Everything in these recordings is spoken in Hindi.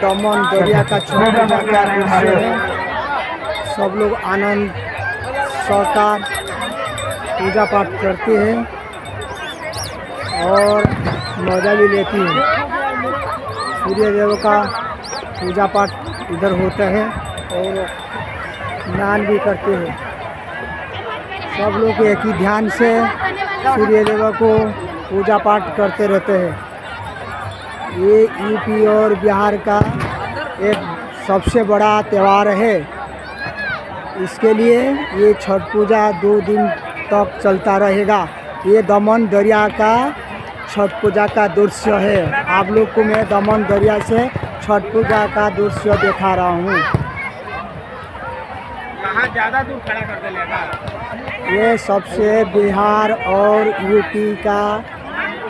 दमन दरिया का छठ पूजा का दृश्य है। सब लोग आनंद सहकार पूजा पाठ करते हैं और मज़ा भी लेती हैं। सूर्य देव का पूजा पाठ इधर होता है और स्नान भी करते हैं। सब लोग एक ही ध्यान से सूर्य देव को पूजा पाठ करते रहते हैं। ये यूपी और बिहार का एक सबसे बड़ा त्यौहार है। इसके लिए ये छठ पूजा 2 दिन तक चलता रहेगा। ये दमन दरिया का छठ पूजा का दृश्य है। आप लोग को मैं दमन दरिया से छठ पूजा का दृश्य दिखा रहा हूँ। कहाँ ज़्यादा दूर खड़ा कर देगा। ये सबसे बिहार और यूपी का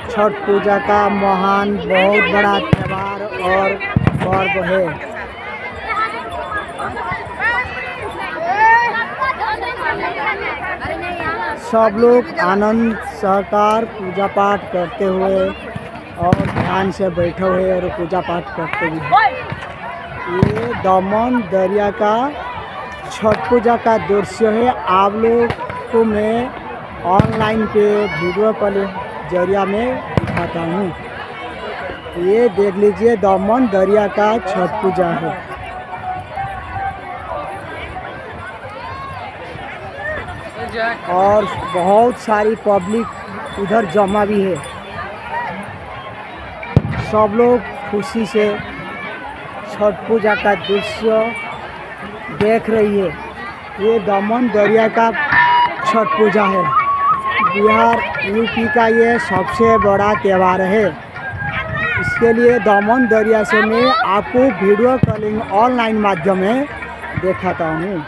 छठ पूजा का महान बहुत बड़ा त्यौहार और पर्व है। सब लोग आनंद सहकार पूजा पाठ करते हुए और ध्यान से बैठे हुए और पूजा पाठ करते हुए। ये दमन दरिया का छठ पूजा का दृश्य है। आप लोग को मैं ऑनलाइन पे वीडियो कॉल जरिया में दिखाता हूँ। ये देख लीजिए दमन दरिया का छठ पूजा है। और बहुत सारी पब्लिक इधर जमा भी है। सब लोग खुशी से छठ पूजा का दृश्य देख रही है। ये दमन दरिया का छठ पूजा है। बिहार यूपी का ये सबसे बड़ा त्यौहार है। इसके लिए दमन दरिया से मैं आपको वीडियो कॉलिंग ऑनलाइन माध्यम में दिखाता हूँ।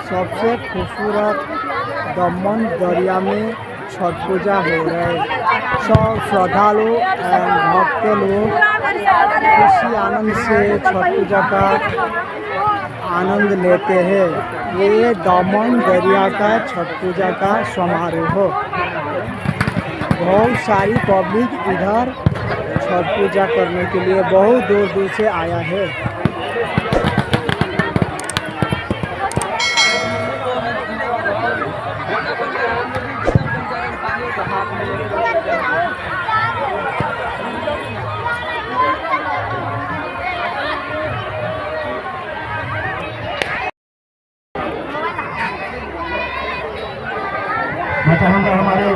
सबसे खूबसूरत दमन दरिया में छठ पूजा हो रहा है। सब श्रद्धालु एवं भक्त लोग खुशी आनंद से छठ पूजा का आनंद लेते हैं। ये दमन दरिया का छठ पूजा का समारोह। बहुत सारी पब्लिक इधर छठ पूजा करने के लिए बहुत दूर दूर से आया है। मैं चाहूँगा हमारे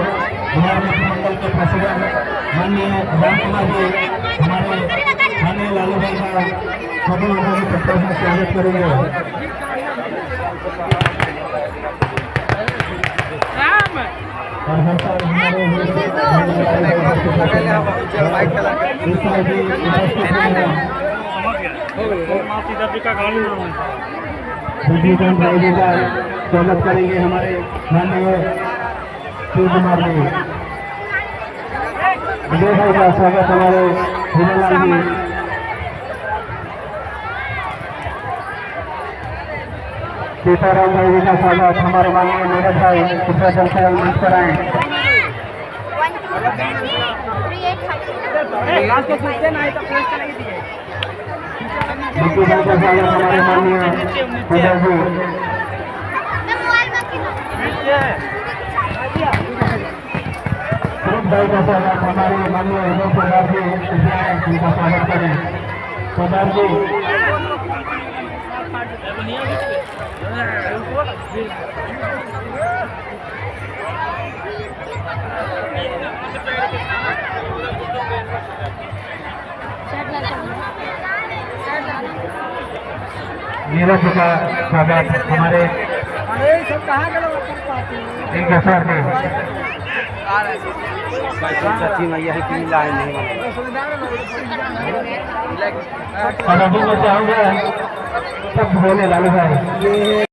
बिहार मंत्रिमंडल के प्रेसिडेंट माननीय राम कुमार जी हमारे माननीय लालू भाई का सभी लोगों के पत्थर से स्वागत करेंगे। और हर साल हमारे स्वागत करेंगे हमारे माननीय शिव कुमार जी। विजय भाई का स्वागत हमारे हिमालाल जी। सीताराम भाई जी का स्वागत हमारे माननीय नीरज भाई। कृपया जल से मंच पर आए। विकी भाई का स्वागत हमारे माननीय विजय जी। भाई का स्वागत हमारे माननीय विजय सरदार जी। उनका स्वागत करें। सरदार जी नीरज जी का स्वागत हमारे ठीक है सर जी। और अभी मैं चाहूँगा सब बोले लालू भाई। ये है